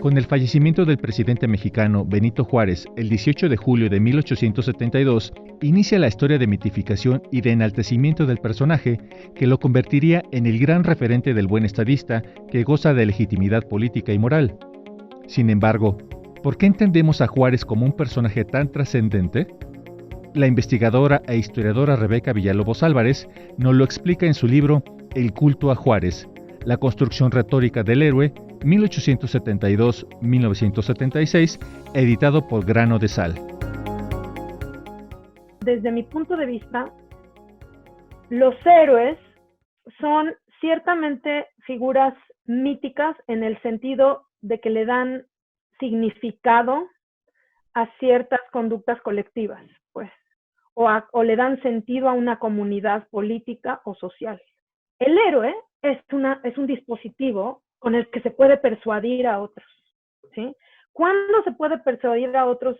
Con el fallecimiento del presidente mexicano Benito Juárez el 18 de julio de 1872, inicia la historia de mitificación y de enaltecimiento del personaje que lo convertiría en el gran referente del buen estadista que goza de legitimidad política y moral. Sin embargo, ¿por qué entendemos a Juárez como un personaje tan trascendente? La investigadora e historiadora Rebeca Villalobos Álvarez nos lo explica en su libro El culto a Juárez, la construcción retórica del héroe, 1872-1976, editado por Grano de Sal. Desde mi punto de vista, los héroes son ciertamente figuras míticas en el sentido de que le dan significado a ciertas conductas colectivas, pues, o le dan sentido a una comunidad política o social. El héroe es un dispositivo con el que se puede persuadir a otros, ¿sí? ¿Cuándo se puede persuadir a otros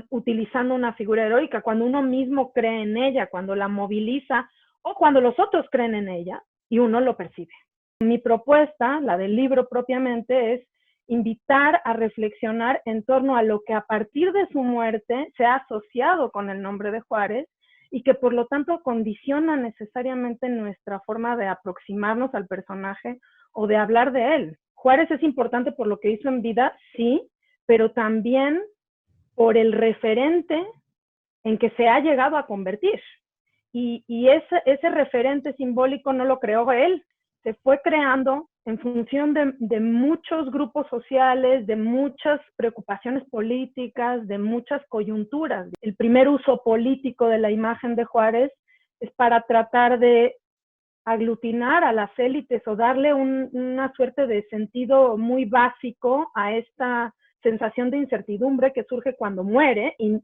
utilizando una figura heroica? Cuando uno mismo cree en ella, cuando la moviliza o cuando los otros creen en ella y uno lo percibe. Mi propuesta, la del libro propiamente, es invitar a reflexionar en torno a lo que a partir de su muerte se ha asociado con el nombre de Juárez y que por lo tanto condiciona necesariamente nuestra forma de aproximarnos al personaje o de hablar de él. Juárez es importante por lo que hizo en vida, sí, pero también por el referente en que se ha llegado a convertir. Y ese referente simbólico no lo creó él, se fue creando en función de muchos grupos sociales, de muchas preocupaciones políticas, de muchas coyunturas. El primer uso político de la imagen de Juárez es para tratar de aglutinar a las élites o darle una suerte de sentido muy básico a esta sensación de incertidumbre que surge cuando muere y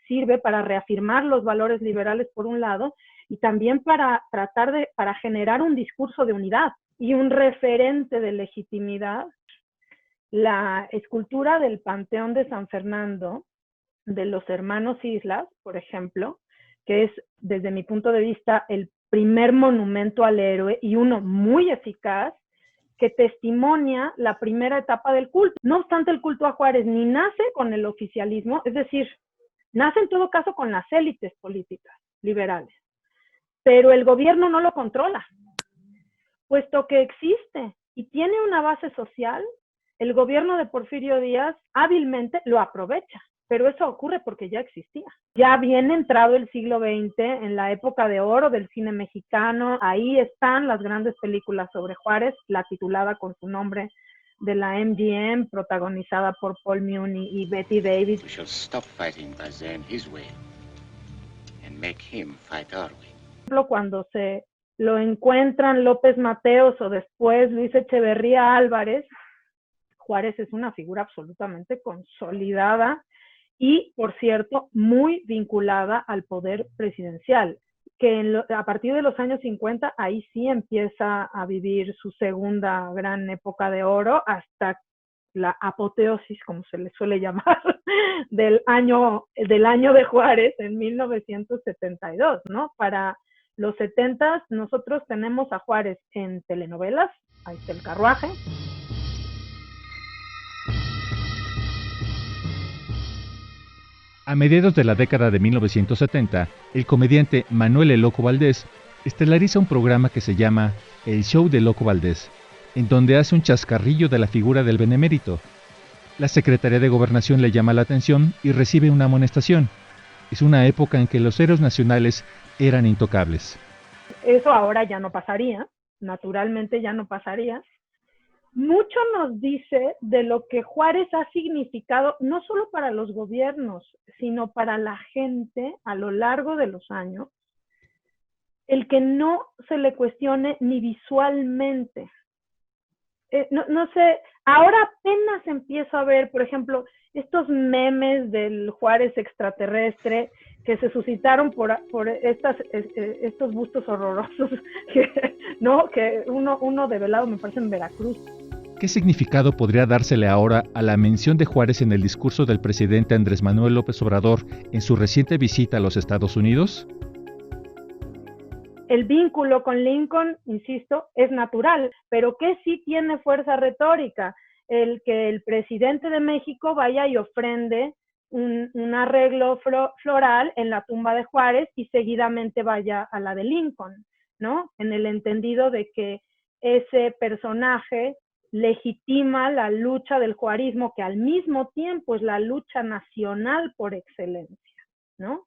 sirve para reafirmar los valores liberales por un lado y también para para generar un discurso de unidad y un referente de legitimidad. La escultura del Panteón de San Fernando de los hermanos Islas, por ejemplo, que es desde mi punto de vista el primer monumento al héroe y uno muy eficaz que testimonia la primera etapa del culto. No obstante, el culto a Juárez ni nace con el oficialismo, es decir, nace en todo caso con las élites políticas liberales, pero el gobierno no lo controla, puesto que existe y tiene una base social, el gobierno de Porfirio Díaz hábilmente lo aprovecha. Pero eso ocurre porque ya existía. Ya bien entrado el siglo XX, en la época de oro del cine mexicano, ahí están las grandes películas sobre Juárez, la titulada con su nombre de la MGM, protagonizada por Paul Muni y Betty Davis. We shall stop fighting Bazaine his way and make him fight our way. Cuando se lo encuentran López Mateos o después Luis Echeverría Álvarez, Juárez es una figura absolutamente consolidada y, por cierto, muy vinculada al poder presidencial, que a partir de los años 50, ahí sí empieza a vivir su segunda gran época de oro, hasta la apoteosis, como se le suele llamar, del año de Juárez en 1972, ¿no? Para los 70 nosotros tenemos a Juárez en telenovelas, ahí está El Carruaje. A mediados de la década de 1970, el comediante Manuel El Loco Valdés estelariza un programa que se llama El Show de Loco Valdés, en donde hace un chascarrillo de la figura del benemérito. La Secretaría de Gobernación le llama la atención y recibe una amonestación. Es una época en que los héroes nacionales eran intocables. Eso ahora ya no pasaría, naturalmente ya no pasaría. Mucho nos dice de lo que Juárez ha significado, no solo para los gobiernos, sino para la gente a lo largo de los años, el que no se le cuestione ni visualmente. No sé, ahora apenas empiezo a ver, por ejemplo, estos memes del Juárez extraterrestre que se suscitaron por estos bustos horrorosos, que uno develado me parece en Veracruz. ¿Qué significado podría dársele ahora a la mención de Juárez en el discurso del presidente Andrés Manuel López Obrador en su reciente visita a los Estados Unidos? El vínculo con Lincoln, insisto, es natural, pero que sí tiene fuerza retórica el que el presidente de México vaya y ofrende un arreglo floral en la tumba de Juárez y seguidamente vaya a la de Lincoln, ¿no? En el entendido de que ese personaje legitima la lucha del juarismo, que al mismo tiempo es la lucha nacional por excelencia, ¿no?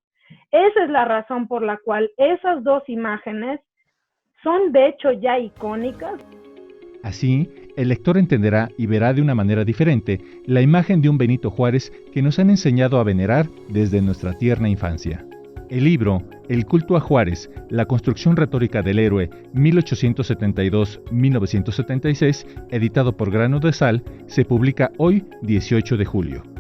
Esa es la razón por la cual esas dos imágenes son de hecho ya icónicas. Así, el lector entenderá y verá de una manera diferente la imagen de un Benito Juárez que nos han enseñado a venerar desde nuestra tierna infancia. El libro El culto a Juárez, la construcción retórica del héroe 1872-1976, editado por Grano de Sal, se publica hoy 18 de julio.